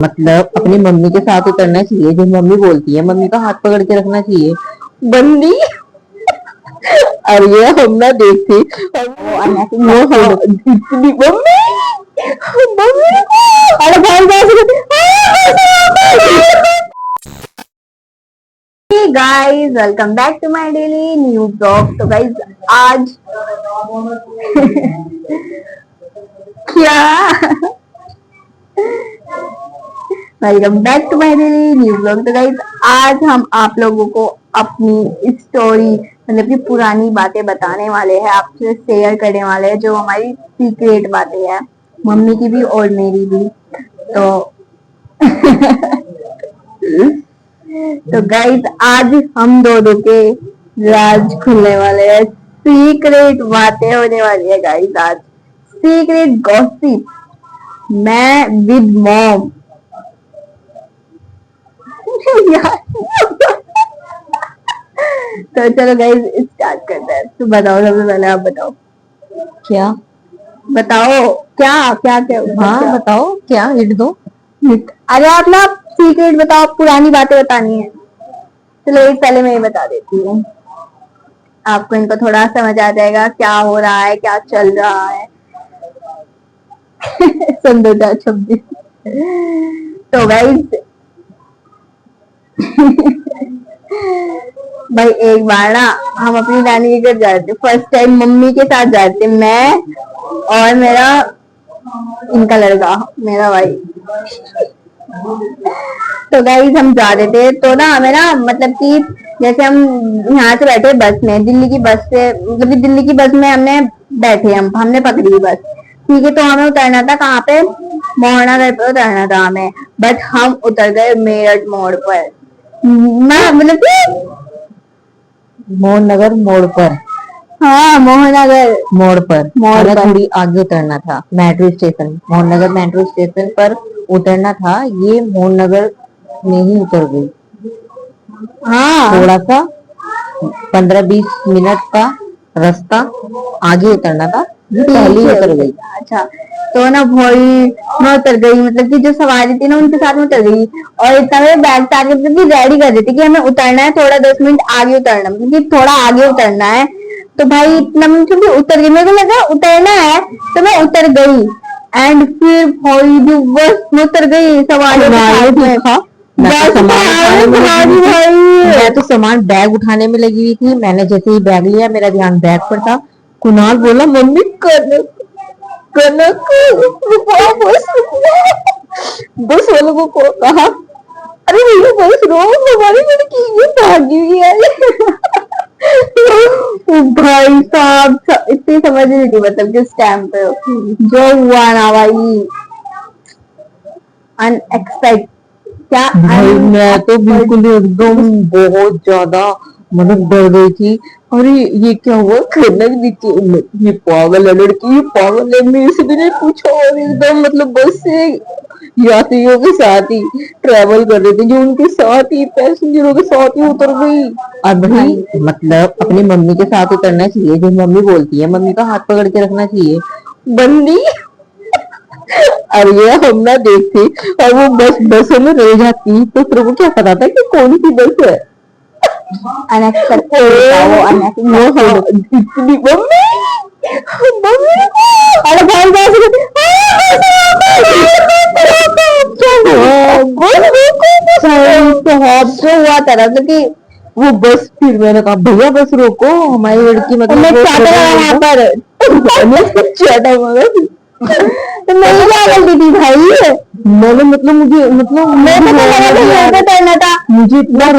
मतलब अपनी मम्मी के साथ उतरना चाहिए, जो मम्मी बोलती है मम्मी का हाथ पकड़ के रखना चाहिए। बंदी। और ये हम ना देखते और वो हाँ इतनी मम्मी मम्मी अरे भाई guys welcome back to my daily new blog. तो गाइस आज क्या welcome back to my daily new blog. तो गाइस आज हम आप लोगों को अपनी स्टोरी मतलब कि पुरानी बातें बताने वाले हैं, आपसे शेयर करने वाले हैं, जो हमारी सीक्रेट बातें हैं, मम्मी की भी और मेरी भी। तो तो गाइस आज हम दोनों के राज खुलने वाले हैं, सीक्रेट बातें होने वाली है गाइस आज, सीक्रेट गॉसिप, मैं विद मॉम। तो चलो गाइस स्टार्ट करते हैं। तो बताओ, सबसे पहले आप बताओ क्या बताओ क्या क्या क्या हाँ क्या? बताओ क्या हिट दो। अरे आप ना सीक्रेट बताओ, पुरानी बातें बतानी है। चलो एक पहले मैं ये बता देती हूँ, आपको इनको थोड़ा समझ आ जाएगा क्या हो रहा है, क्या चल रहा है। सुंदरता 26। तो गाइस भाई एक बार ना हम अपनी नानी के घर जाते, फर्स्ट टाइम मम्मी के साथ जाते, मैं और मेरा इनका लड़का, मेरा भाई। तो गाइस हम जा रहे थे, तो ना हमें ना मतलब कि जैसे हम यहाँ से बैठे बस में, दिल्ली की बस से, मतलब दिल्ली की बस में हमने बैठे, हमने पकड़ी बस, ठीक है। तो हमें उतरना था कहाँ पे, मोहना घर पे उतरना था हमें, बट हम उतर गए मेरठ मोड़ पर। मैं मतलब कि मोहन नगर मोड़ पर, हाँ मोहन नगर मोड़ पर थोड़ी आगे उतरना था, metro station, Mohan Nagar metro station पर उतरना था। ये मोहन नगर में ही उतर गई। हाँ थोड़ा सा 15-20 मिनट का रास्ता आगे उतरना था, ये पहले ही उतर गई। अच्छा तो ना भाई मैं उतर गई, मतलब कि जो सवारी थी ना उनके साथ में उतर गई, और इतना मेरे बैग टारगेट मतलब कि रेडी कर देती कि हमें उतरना है, थोड़ा 10 मिनट आगे उतरना, मतलब कि थोड़ा आगे उतरना है। तो भाई इतना मतलब उतर गई, मेरे को लगा उतरना है, तो मैं उतर गई। एंड फिर भाई जो बस में उतर गई सवारी देखा, मैं तो सामान बैग उठाने में लगी हुई थी। मैंने जैसे ही बैग लिया मेरा ध्यान बैग पर था। कुणाल बोला मम्मी कनक कनक बस बस वालों को कहा, अरे भैया बस रोक, हमारी लड़की ये भागी हुई है। भाई साहब इतनी समझ नहीं थी, मतलब किस टाइम पे जो हुआ ना भाई, अनएक्सपेक्ट क्या भाई, मैं तो बिल्कुल एकदम बहुत ज्यादा मतलब डर गई थी। अरे ये क्या हुआ, कनक नीचे, ये पागल है लड़की, ये पागल है, मेरे से भी नहीं पूछा। और एकदम मतलब बस से यात्रियों के साथ ही ट्रेवल कर रहे थे, जो उनके साथ ही पैसेंजरों के साथ ही उतर गई। और भाई मतलब अपनी मम्मी के साथ उतरना चाहिए, जो मम्मी बोलती है मम्मी का हाथ पकड़ के रखना चाहिए। बंदी। और ये हम ना देखते और वो बसों में रह जाती, तो फिर वो क्या पता था कि कौन सी बस है। इतनी मम्मी मम्मी अरे भाई जो हुआ था ना, क्योंकि वो बस, फिर मैंने कहा भैया बस रोको, हमारी लड़की मतलब यहाँ पर चाटा मारा। तो मेरी क्या गलती थी भाई, मैंने मतलब मुझे करना था, मुझे इतना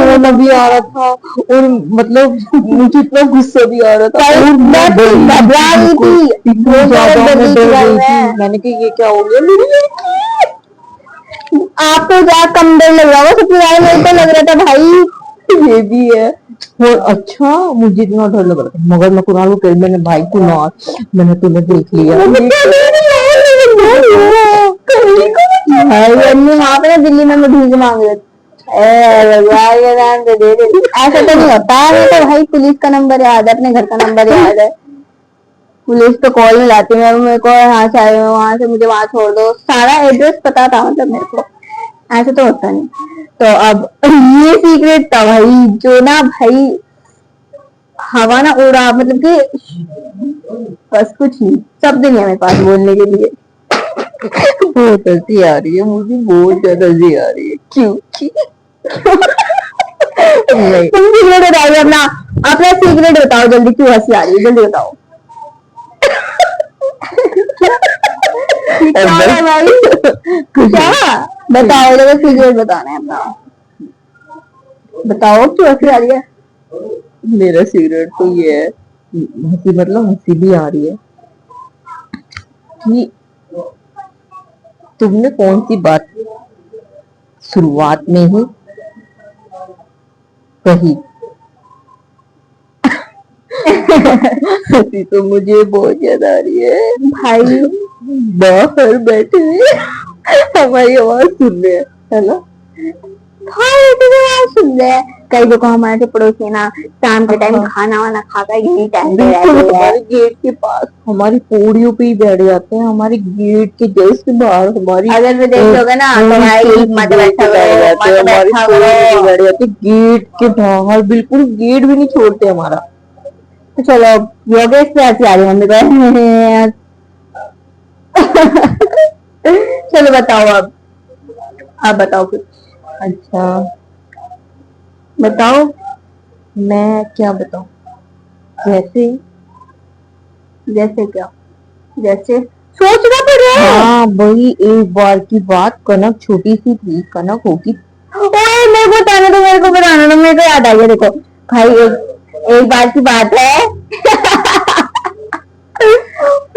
रोना भी आ रहा था, और मतलब मुझे इतना गुस्सा भी आ रहा था, और मैं घबरा रही थी, इतना ज्यादा मैं डर गई थी। मैंने कहा ये क्या हो गया मेरी लड़की। आपको क्या कम डर लग रहा होगा, सबसे ज्यादा मेरे को लग रहा था भाई। ये भी है। और अच्छा मुझे इतना डर लग रहा था, मगर मैं कुणाल को कह, मैंने भाई कुणाल मैंने तुम्हें देख लिया भाई, अम्मी वहां पे ना दिल्ली में मैं भीख मांग रही थी। ऐसा तो नहीं होता है, तो भाई पुलिस का नंबर याद है, अपने घर का नंबर याद है। पुलिस तो कॉल मिलाती है मेरे को, यहाँ से आए हो, वहां से मुझे वहां छोड़ दो, सारा एड्रेस पता था मतलब मेरे को। ऐसे तो होता नहीं। तो अब ये सीक्रेट था भाई, जो ना भाई हवा ना उड़ा, मतलब कि बस कुछ नहीं, शब्द नहीं है मेरे पास बोलने के लिए। बहुत हंसी आ रही है मुझे, बहुत ज्यादा हंसी आ रही है। क्योंकि नहीं, तुम सीक्रेट बताओ अपना, अपना सीक्रेट बताओ जल्दी, क्यों हंसी आ रही है, जल्दी बताओ। क्या हो रहा है भाई, क्या बताओ, जरा सीक्रेट बताना है अपना, बताओ क्यों हंसी आ रही है। मेरा सीक्रेट तो ये है, हंसी मतलब हंसी भी आ रही है कि तुमने कौन सी बात शुरुआत में ही कही। हंसी तो मुझे बहुत ज्यादा आ रही है भाई। बाहर बैठे हुए हमारी आवाज सुन रहे हैं, है ना। भाई तो सुन रहे हैं, कई देखो हमारे पड़ोसी है ना, शाम के टाइम खाना वाना खाता है, यही टहलते रहते हैं। हमारे गेट के पास हमारी पौड़ियों पे ही बैठ जाते हैं, हमारे गेट के जस्ट बाहर हमारी, अगर मैं देख लोगे ना तो भाई मत बैठा करो, मत बैठा करो। बैठ जाते गेट के बाहर, बिल्कुल गेट भी नहीं छोड़ते हमारा। तो चलो योगेश पे ऐसी आ रही मम्मी को। चलो बताओ अब, आप बताओ कुछ, अच्छा बताओ। मैं क्या बताऊं, जैसे जैसे क्या, जैसे सोचना पड़ रहा है। हाँ वही, एक बार की बात, कनक छोटी सी थी, कनक होगी। ओए मेरे को बताना दो, मेरे को बताना दो, मेरे को याद आ गया, देखो भाई एक बार की बात है।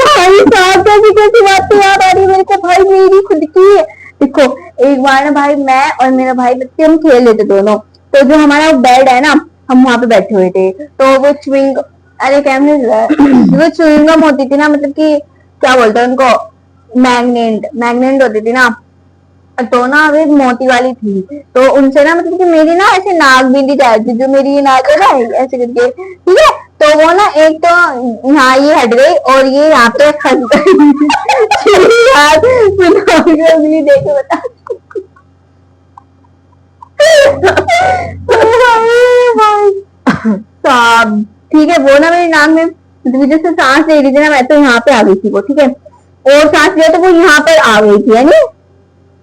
भाई साहब कैसी कैसी बातें याद आ रही है मेरे को, भाई मेरी खुद की। देखो एक बार ना भाई, मैं और मेरा भाई बच्चे हम खेल लेते दोनों, तो जो हमारा बेड है ना, हम वहां पे बैठे हुए थे, तो वो च्युइंग, अरे क्या वो च्युइंगम होती थी ना, मतलब कि क्या बोलते हैं उनको, मैग्नेट मैग्नेट होती थी ना, तो ना अब एक मोटी वाली थी, तो उनसे ना मतलब कि मेरी ना ऐसे नाक बींदी जा रही थी, जो मेरी ये नाक है ना ऐसे करके, ठीक है, तो वो ना एक तो यहाँ ये हट गई और ये यहाँ पे फंस गई। यार अगली देखे बता। साहब ठीक है, वो ना मेरी नाक में जैसे सांस ले रही थी ना, मैं तो यहाँ पे आ गई थी वो, ठीक है, और सांस लिया तो वो यहाँ पर आ गई थी, है नहीं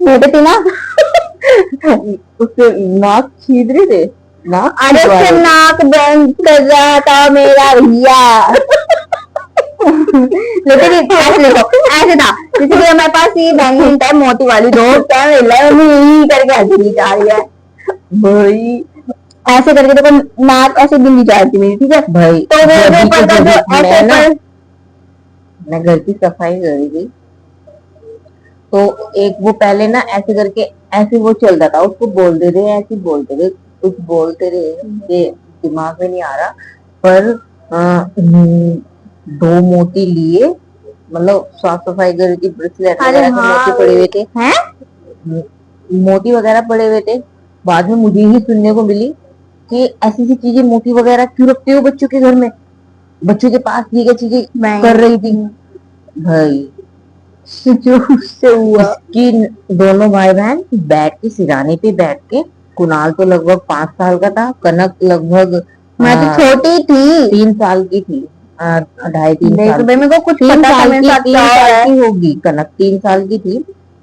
मोटे थी ना। उससे नाक खींच रहे थे, नाक अरे उससे नाक बैंड कर रहा था मेरा भैया। लेकिन ऐसे देखो, ऐसे था जैसे कि हमारे पास ये बैंगन है मोटी वाली, दो क्या मिल रहा है, यही करके हंसी जा रही है भाई, ऐसे करके, देखो नाक ऐसे बिंदी जा रही थी मेरी, ठीक है भाई तो वो जो ऊपर का जो ऐसे ऊपर, मैं घर की सफाई कर रही थी, तो एक वो पहले ना ऐसे करके, ऐसे वो चलता था, उसको बोलते थे, ऐसे बोलते थे, कुछ बोलते थे, ये दिमाग में नहीं आ रहा, पर दो मोती लिए, मतलब साफ सफाई घर की ब्रेसलेट अरे वगैरह के हाँ मोती पड़े हुए थे, हैं, मोती वगैरह पड़े हुए थे। बाद में मुझे ही सुनने को मिली कि ऐसी सी चीजें मोती वगैरह क्यों रखते हो बच्चों के घर में, बच्चों के पास ये क्या चीजें कर रही थी। भाई जो उससे हुआ, इसकी दोनों भाई बहन बैठ के सिराने पे बैठ के, कुणाल तो लगभग 5 साल का था, कनक लगभग मैं तो छोटी थी, 3 साल की थी, 2.5-3 साल मेरे को कुछ तीन पता था साल मेरे की साथ क्या 3 हो साल रहा है। की होगी कनक, 3 साल की थी,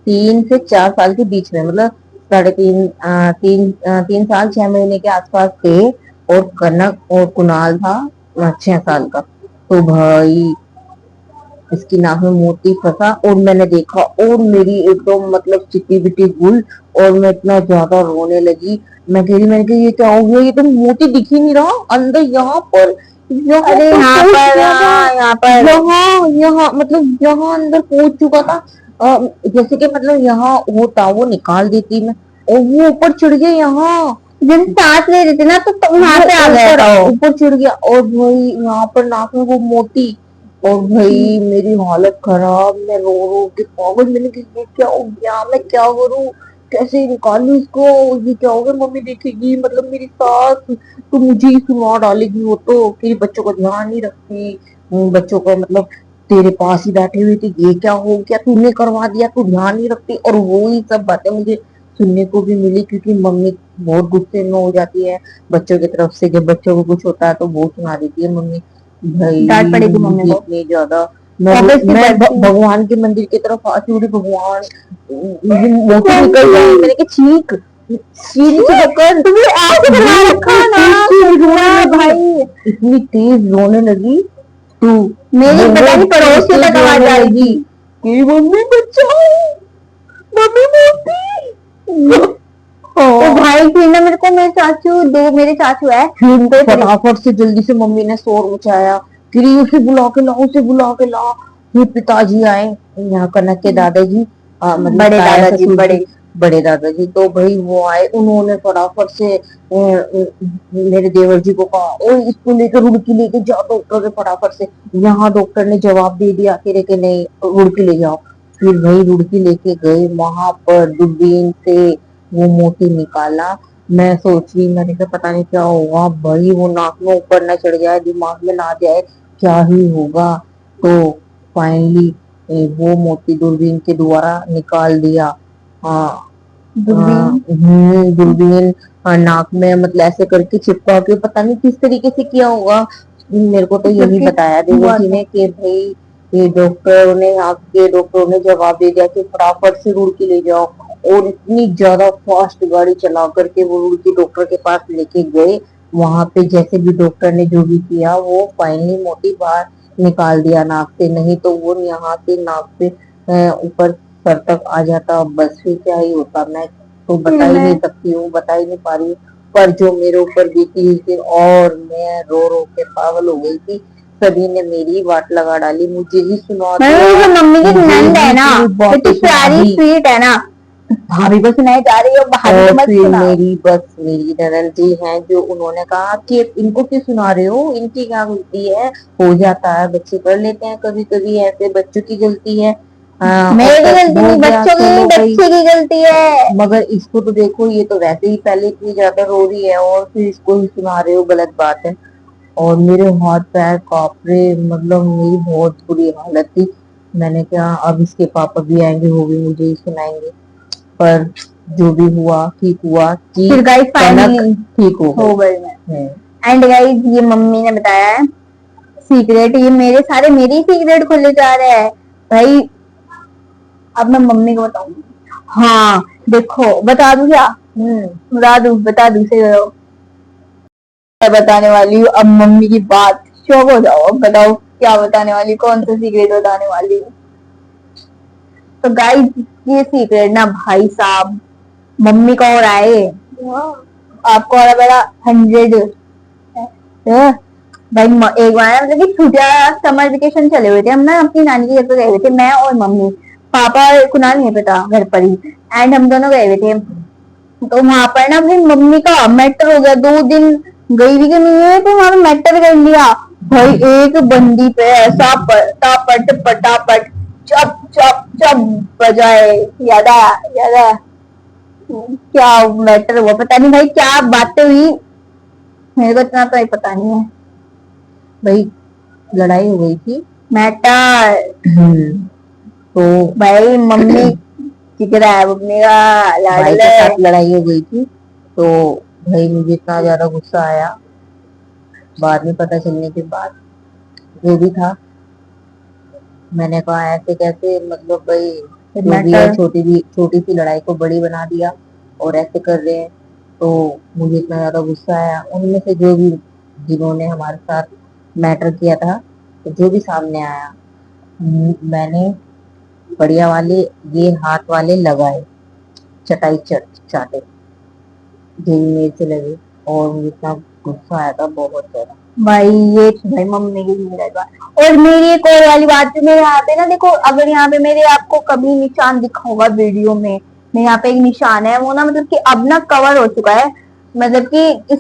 3 से 4 साल के बीच में, मतलब 3 साल 6 महीने के आसपास थे, और कनक और कुणाल था 6 साल का। तो भाई इसकी नाक में मोती फंसा, और मैंने देखा, और मेरी एकदम मतलब चिट्टी बिट्टी गुल, और मैं इतना ज्यादा रोने लगी। मैंने कहा ये क्या हो गया, ये तो मोती दिख ही नहीं रहा अंदर, यहाँ पर, अरे यहाँ पर, यहाँ पर, यहाँ मतलब यहाँ अंदर पहुंच चुका था। जैसे कि मतलब यहाँ होता वो निकाल देती मैं, और वो ऊपर चढ़ गया यहाँ, जब सांस ले रही थी ना, तो वहां पे आ गया था वो। ऊपर चढ़ गया, और भाई यहाँ पर नाक में वो मोती, और भाई मेरी हालत खराब, मैं रो रो के पागल, मैंने कहा ये क्या हो गया, मैं क्या करूं, कैसे निकालूं इसको, ये क्या हो गया, मम्मी देखेगी, मतलब मेरी सास तो मुझे ही सुना डालेगी, वो तो कि बच्चों का ध्यान नहीं रखती, बच्चों को मतलब तेरे पास ही बैठे हुए थे, ये क्या हो गया, तूने करवा दिया, तू ध्यान नहीं रखती। और वो ही सब बातें मुझे सुनने को भी मिली, क्योंकि मम्मी बहुत गुस्से में हो जाती है बच्चों की तरफ से। जब बच्चों को कुछ होता है तो बहुत सुना देती है मम्मी। भाई डांट पड़ेगी मम्मी मुझे को, इतनी ज्यादा, मैं ऑब्वियसली मैं पड़ती। भगवान के मंदिर की तरफ आती हूँ, भगवान मुझे मोती निकल जाए, मैंने कहा चीख, चीख कर तुम्हें ऐसे करवा रखा ना, रोने लगी, भाई इतनी तेज रोने लगी तू, मेरी पता नहीं पड़ोस से तक आवाज आ रही थी कि मम्मी बचाओ, मम्मी मोती। तो भाई फिर ना मेरे को मेरे चाचू, दो मेरे चाचू है, फिर फटाफट से जल्दी से मम्मी ने शोर मचाया, फिर उसे बुला के ला, उसे बुला के ला। फिर पिताजी आए, यहाँ कनक के दादाजी, मतलब बड़े ताया दादाजी, ससुर बड़े जी, बड़े दादाजी। तो भाई वो आए, उन्होंने फटाफट से मेरे देवर जी को कहा, ओ इसको लेकर रुड़की लेके जाओ डॉक्टर के, फटाफट से। यहाँ डॉक्टर ने जवाब दे दिया कि नहीं रुड़की ले जाओ। फिर भाई रुड़की लेके गए, वहां पर दूरबीन से वो मोती निकाला। मैं सोच रही, मैंने कहा पता नहीं क्या होगा भाई, वो नाक में ऊपर ना चढ़ जाए, दिमाग में ना जाए, क्या ही होगा। तो फाइनली वो मोती दूरबीन के द्वारा निकाल दिया। हाँ, दूरबीन नाक में मतलब ऐसे करके चिपका के, पता नहीं किस तरीके से किया होगा। मेरे को तो यही बताया देवर जी ने कि भाई ये डॉक्टर ने, यहाँ के डॉक्टरों ने जवाब दे दिया कि फटाफट से रुड़की ले जाओ। और इतनी ज्यादा फास्ट गाड़ी चला करके वो रुड़की डॉक्टर के पास लेके गए। वहां पे जैसे भी डॉक्टर ने जो भी किया, वो फाइनली मोती बाहर निकाल दिया नाक से, नहीं तो वो यहाँ से नाक से ऊपर सर तक आ जाता। बस फिर क्या ही होता, मैं तो बता ही नहीं सकती हूँ, बता ही नहीं पा रही हूँ। पर जो मेरे ऊपर बीती हुई थी, और मैं रो रो के पागल हो गई थी। सभी ने मेरी वाट लगा डाली, मुझे ही सुना दिया, मम्मी की नंद है ना, इतनी प्यारी स्वीट है ना, भाभी को सुनाई जा रही है, भाभी को मत फिर सुनाओ। मेरी ननद जी हैं, जो उन्होंने कहा कि इनको क्यों सुना रहे हो, इनकी क्या गलती है, हो जाता है, बच्चे कर लेते हैं कभी कभी ऐसे, बच्चों की गलती है। मेरी गलती नहीं, बच्चों की, बच्चे की गलती है। मगर इसको तो देखो, ये तो वैसे ही पहले इतनी ज्यादा रो रही है, और फिर इसको ही सुना रहे हो, गलत बात है। और मेरे हाथ पैर कांप रहे, मतलब मेरी बहुत बुरी हालत थी। मैंने कहा अब इसके पापा भी आएंगे, वो भी मुझे ही सुनाएंगे। पर जो भी हुआ ठीक हुआ कि फिर गाइस फाइनली ठीक हो गई मैं। एंड गाइस ये मम्मी ने बताया है सीक्रेट, ये मेरे सारे मेरे ही सीक्रेट खुले जा रहे हैं भाई। अब मैं मम्मी को बताऊंगी। हाँ देखो, बता दूं क्या? बता दूं से मैं बताने वाली हूँ अब मम्मी की बात, शौक हो जाओ। अब बताओ क्या बताने वाली, कौन सा सीक्रेट बताने वाली हूँ। तो गाइस ये सीक्रेट ना भाई साहब मम्मी का, और आए आपको और मेरा 100 भाई। एक बार मतलब कि छुट्टियां समर वेकेशन चले हुए थे, हम ना अपनी नानी के घर पे गए हुए थे, मैं और मम्मी, पापा और कुणाल नहीं पता घर पर ही, एंड हम दोनों गए हुए थे। तो वहां पर ना भाई मम्मी का मैटर हो गया, 2 दिन गई भी नहीं है तो वहां पे मैटर कर लिया भाई। एक बंदी पे ऐसा पटापट पटापट चप चप चप बजाए, याद आया याद आया। क्या मैटर हुआ पता नहीं भाई, क्या बातें हुई मेरे को इतना तो पता नहीं है भाई। लड़ाई हो गई थी मैटर। तो भाई मम्मी जिगरा है मम्मी का, भाई के साथ लड़ाई हो गई थी। तो भाई मुझे इतना ज्यादा गुस्सा आया, बाद में पता चलने के बाद, जो भी था, मैंने कहा ऐसे कैसे, मतलब भाई जो भी है, छोटी सी लड़ाई को बड़ी बना दिया और ऐसे कर रहे हैं। तो मुझे इतना ज्यादा गुस्सा आया, उनमें से जो भी, जिन्होंने हमारे साथ मैटर किया था, तो जो भी सामने आया, मैंने बढ़िया वाले, ये हाथ वाले लगाए, चटाई चाटे, यही मेरे से लगे। और मुझे इतना गुस्सा आया था, बहुत ज्यादा भाई। ये भाई मम्मी की जिम्मेदारी बात। और मेरी एक और वाली बात, मेरे यहाँ पे ना देखो, अगर यहाँ पे मेरे आपको कभी निशान दिखा होगा वीडियो में, मेरे यहाँ पे एक निशान है, वो ना मतलब कि अब ना कवर हो चुका है, मतलब कि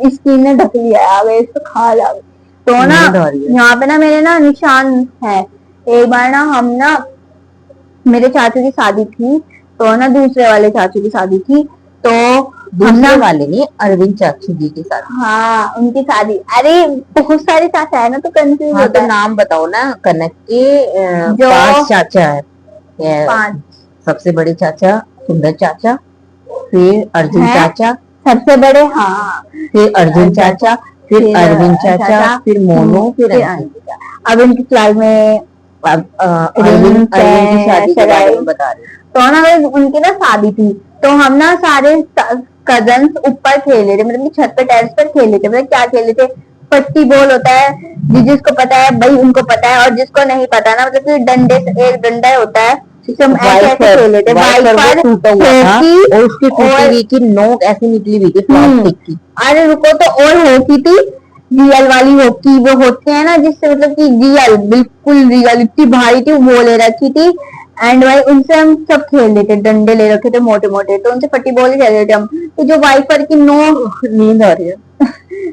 स्किन ने ढक लिया है, आगे इसको खा जा। तो ना यहाँ पे ना मेरे ना निशान है। एक बार ना हम ना, मेरे चाचू की शादी थी, तो ना दूसरे वाले चाचू की शादी थी, तो दूसरे वाले नहीं, अरविंद चाचू जी के साथ। हाँ उनकी शादी, अरे बहुत सारे चाचा है ना तो कंफ्यूज हाँ होता तो है। नाम बताओ ना, कनक के जो 5 चाचा है। ये 5 सबसे बड़े चाचा सुंदर चाचा, फिर अर्जुन हैं चाचा, सबसे बड़े, हाँ फिर अर्जुन चाचा, फिर फिर अरविंद चाचा, फिर मोनू, फिर फिर अंकित। अंकिता। अब इनकी फिलहाल में अब अरविंद की शादी के बारे में बता रही हूँ। तो ना उनकी ना शादी थी, तो हम ना सारे कजन्स ऊपर खेल रहे थे, मतलब कि छत पे टेरेस पर खेल रहे थे। मतलब क्या खेल रहे थे, पट्टी बॉल होता है, जिसको पता है भाई उनको पता है, और जिसको नहीं पता ना मतलब कि डंडे से, एक डंडा होता है जिसे हम ऐसे ऐसे खेल रहे थे। वाइपर टूटा हुआ था हॉकी और उसकी टूटी हुई की नोक ऐसी निकली हुई थी प्लास्टिक की। अरे रुको, तो और हॉकी थी, रियल वाली हॉकी, वो होती है ना जिससे मतलब कि रियल, बिल्कुल रियल, इतनी भारी थी, वो ले रखी थी। एंड भाई उनसे हम सब खेल रहे थे, डंडे ले रखे थे मोटे मोटे, तो उनसे पट्टी बॉल ही खेल रहे थे हम। तो जो वाइपर की नो नींद आ रही है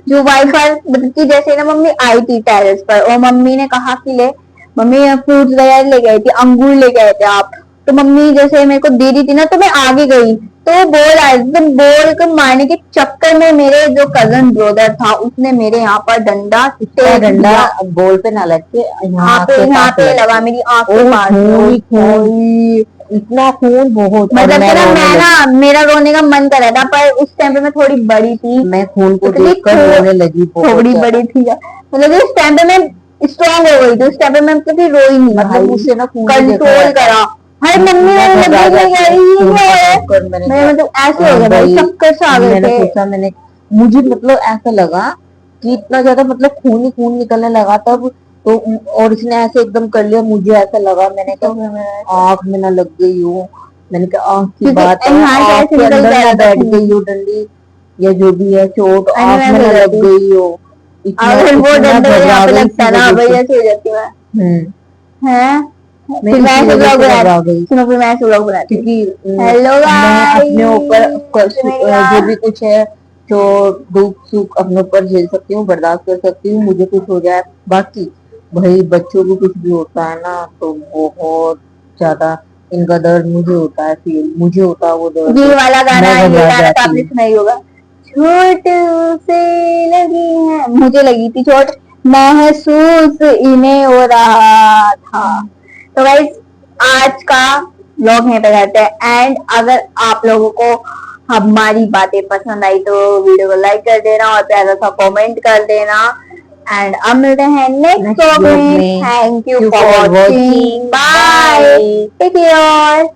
जो वाइपर मतलब कि जैसे ना मम्मी आई थी टेरेस पर, और मम्मी ने कहा कि ले मम्मी फ्रूट्स वगैरह ले गए थे, अंगूर ले गए थे आप, तो मम्मी जैसे मेरे को दे रही थी ना, तो मैं आगे गई, तो बॉल आया, तो बॉल को मारने के चक्कर में मेरे जो कजन ब्रदर था उसने मेरे यहाँ पर डंडा इसका डंडा बॉल पे ना लग के यहाँ पे लगा, मेरी आंख के पास में। खून, इतना खून बहुत। मतलब कि ना मैं ना, मेरा रोने का मन कर रहा था, पर उस टाइम पे मैं थोड़ी बड़ी थी, मैं खून को देखकर रोने लगी थोड़ी बड़ी थी, मतलब उस टाइम पे मैं स्ट्रॉन्ग हो गई थी, उस टाइम पे मैं मतलब कि रोई नहीं, मतलब उससे ना कंट्रोल करा। हाय मम्मी मैं मतलब ऐसे हो गया भाई, चक्कर से आ गए थे। मैंने मुझे मतलब ऐसा लगा कि इतना ज्यादा मतलब खून ही खून निकलने लगा तब तो। और इसने ऐसे एकदम कर लिया, मुझे ऐसा लगा, मैंने कहा आँख में ना लग गई हो, मैंने कहा आँख की बात है, आँख के अंदर ना बैठ गई हो डंडी या जो भी है, चोट आँख में ना लग गई हो। अगर वो डंडा यहाँ पे लगता ना भाई ऐसे हो जाती मैं। फिर मैं ऐसे ब्लॉग बनाती, सुनो फिर मैं ऐसे ब्लॉग बनाती, क्योंकि हेलो मैं अपने ऊपर जो भी गाइस, कुछ है, जो दुख सुख अपने ऊपर झेल सकती हूँ, बर्दाश्त कर सकती हूँ, मुझे कुछ हो जाए। बाकी भाई बच्चों को कुछ भी होता है ना तो बहुत ज्यादा इनका दर्द मुझे होता है, फील मुझे होता है वो दर्द। ये वाला गाना, मैं ये घबरा गाना तो जाती आपने हूँ। सुना ही होगा, चोट से लगी है, मुझे लगी थी चोट, महसूस इन्हें हो रहा था। तो गाइस आज का व्लॉग यहीं पे करते हैं, एंड अगर आप लोगों को हमारी बातें पसंद आई तो वीडियो को लाइक कर देना और प्यारा सा कमेंट कर देना। एंड अब मिलते हैं नेक्स्ट व्लॉग में। Thank you for watching, bye, take care.